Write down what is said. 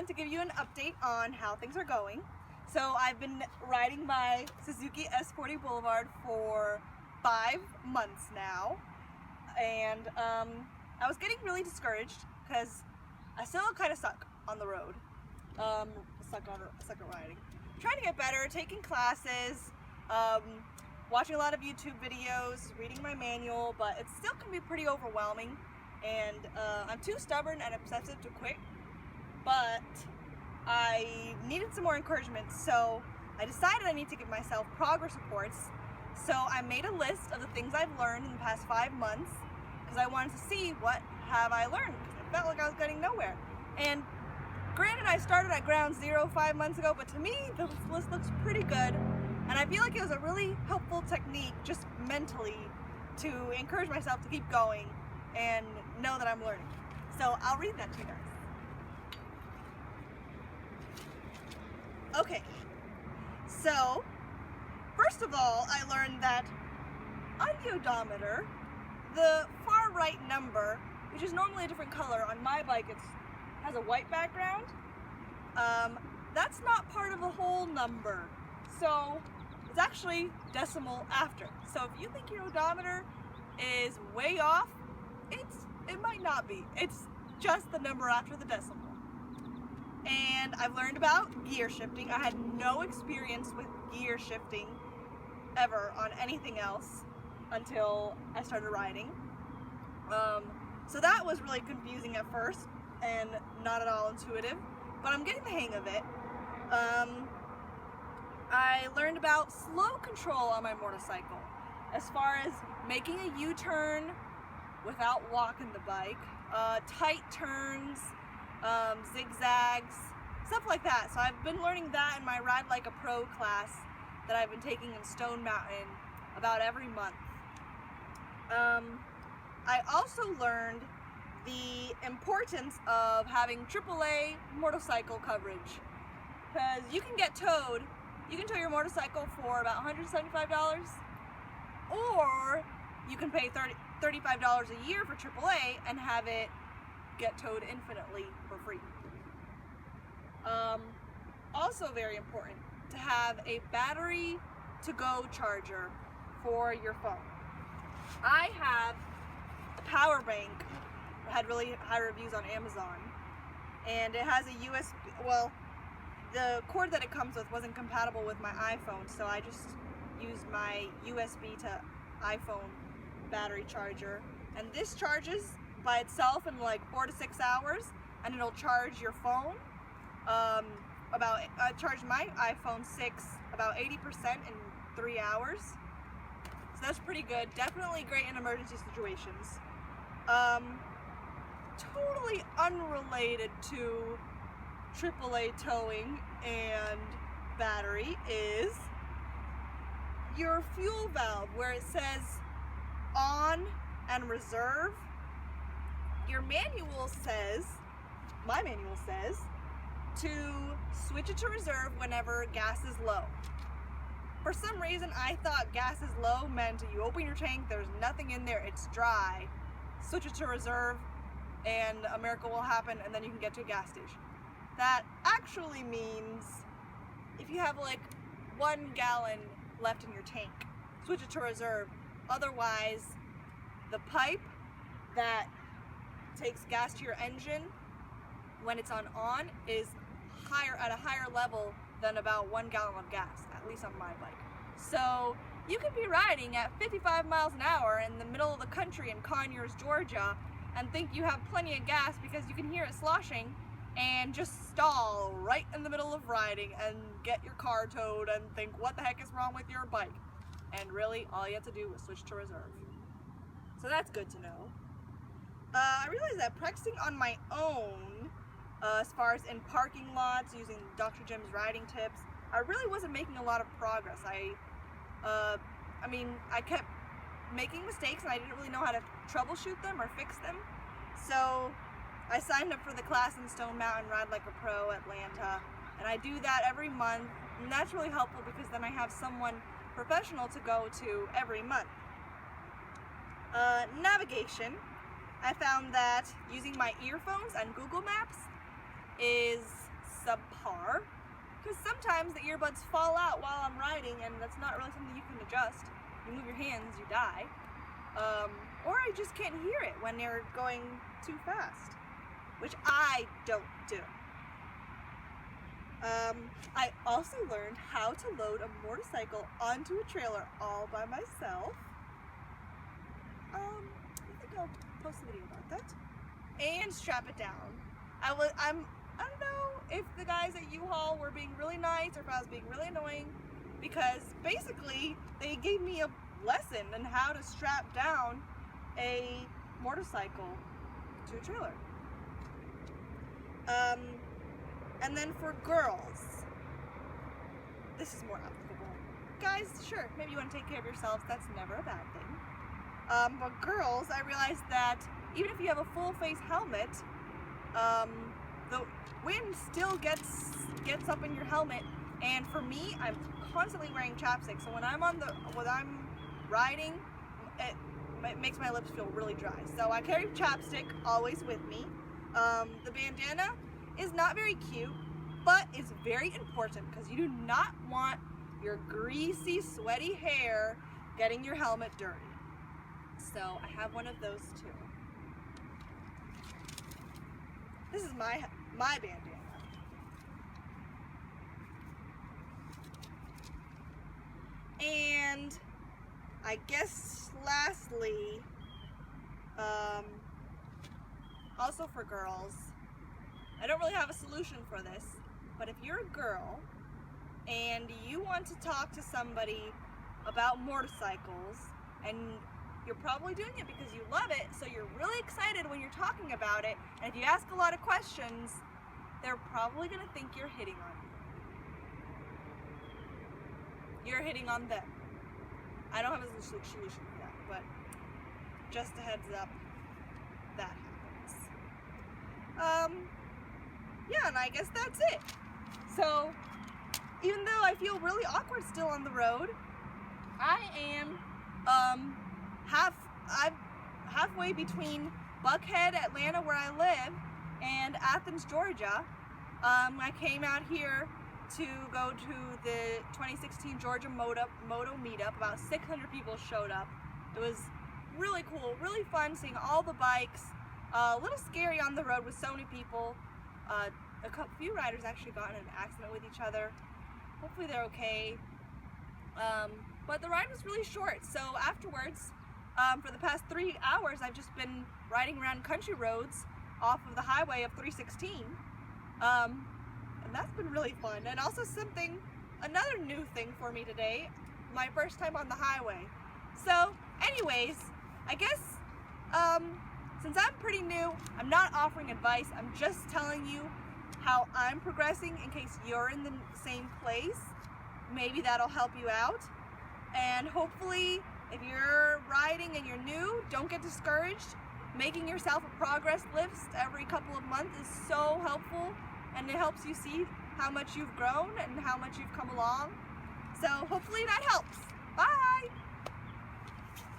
wanted to give you an update on how things are going. So I've been riding my Suzuki S40 Boulevard for 5 months now, and I was getting really discouraged because I still kind of suck on the road. Suck at riding. Trying to get better, taking classes, watching a lot of YouTube videos, reading my manual, but it still can be pretty overwhelming, and I'm too stubborn and obsessive to quit. But I needed some more encouragement, so I decided I need to give myself progress reports. So I made a list of the things I've learned in the past 5 months because I wanted to see what have I learned, because I felt like I was getting nowhere. And granted, I started at ground zero 5 months ago, but to me the list looks pretty good, and I feel like it was a really helpful technique just mentally to encourage myself to keep going and know that I'm learning. So I'll read that to you guys. Okay, so first of all, I learned that on the odometer, the far right number, which is normally a different color, on my bike it has a white background, that's not part of the whole number. So it's actually decimal after. So if you think your odometer is way off, it might not be. It's just the number after the decimal. And I've learned about gear shifting. I had no experience with gear shifting ever on anything else until I started riding. So that was really confusing at first and not at all intuitive, but I'm getting the hang of it. I learned about slow control on my motorcycle, as far as making a U-turn without walking the bike, tight turns, zigzags, stuff like that. So I've been learning that in my Ride Like a Pro class that I've been taking in Stone Mountain about every month. I also learned the importance of having AAA motorcycle coverage, because you can get towed. You can tow your motorcycle for about $175, or you can pay $35 a year for AAA and have it get towed infinitely for free. Also very important to have a battery to go charger for your phone. I have a Powerbank that had really high reviews on Amazon, and it has a USB, well, the cord that it comes with wasn't compatible with my iPhone, so I just used my USB to iPhone battery charger, and this charges by itself in like 4 to 6 hours, and it'll charge your phone. I charged my iPhone 6 about 80% in 3 hours, so that's pretty good. Definitely great in emergency situations. Totally unrelated to AAA towing and battery is your fuel valve, where it says on and reserve. Your manual says, my manual says, to switch it to reserve whenever gas is low. For some reason, I thought gas is low meant you open your tank, there's nothing in there, it's dry, switch it to reserve, and a miracle will happen, and then you can get to a gas station. That actually means if you have like 1 gallon left in your tank, switch it to reserve. Otherwise, the pipe that takes gas to your engine when it's on is at a higher level than about 1 gallon of gas, at least on my bike. So you could be riding at 55 miles an hour in the middle of the country in Conyers, Georgia, and think you have plenty of gas because you can hear it sloshing, and just stall right in the middle of riding and get your car towed and think, what the heck is wrong with your bike? And really, all you have to do is switch to reserve. So that's good to know. I realized that practicing on my own, as far as in parking lots, using Dr. Jim's riding tips, I really wasn't making a lot of progress. I kept making mistakes and I didn't really know how to troubleshoot them or fix them. So I signed up for the class in Stone Mountain, Ride Like a Pro, Atlanta, and I do that every month, and that's really helpful because then I have someone professional to go to every month. Navigation. I found that using my earphones and Google Maps is subpar, because sometimes the earbuds fall out while I'm riding, and that's not really something you can adjust. You move your hands, you die. Or I just can't hear it when they're going too fast, which I don't do. I also learned how to load a motorcycle onto a trailer all by myself. I think I'll post a video about that. And strap it down. I don't know if the guys at U-Haul were being really nice or if I was being really annoying, because basically they gave me a lesson on how to strap down a motorcycle to a trailer. And then for girls, this is more applicable. Guys, sure, maybe you want to take care of yourselves, that's never a bad thing. But girls, I realized that even if you have a full face helmet, the wind still gets up in your helmet, and for me, I'm constantly wearing chapstick, so when I'm riding, it makes my lips feel really dry. So I carry chapstick always with me. The bandana is not very cute, but it's very important because you do not want your greasy, sweaty hair getting your helmet dirty. So I have one of those too. This is my bandana. And I guess lastly, also for girls, I don't really have a solution for this, but if you're a girl and you want to talk to somebody about motorcycles, and you're probably doing it because you love it, so you're really excited when you're talking about it, and if you ask a lot of questions, they're probably going to think you're hitting on you. You're hitting on them. I don't have a solution for that, but just a heads up, that happens. Yeah, and I guess that's it. So, even though I feel really awkward still on the road, I am halfway between Buckhead, Atlanta, where I live, and Athens, Georgia. I came out here to go to the 2016 Georgia Moto meetup. About 600 people showed up. It was really cool, really fun seeing all the bikes. A little scary on the road with so many people. A few riders actually got in an accident with each other. Hopefully they're okay. But the ride was really short, so afterwards, for the past 3 hours, I've just been riding around country roads off of the highway of 316. And that's been really fun. And also another new thing for me today, my first time on the highway. So anyways, I guess, since I'm pretty new, I'm not offering advice, I'm just telling you how I'm progressing in case you're in the same place. Maybe that'll help you out. And hopefully, if you're riding and you're new, don't get discouraged. Making yourself a progress list every couple of months is so helpful, and it helps you see how much you've grown and how much you've come along. So hopefully that helps. Bye!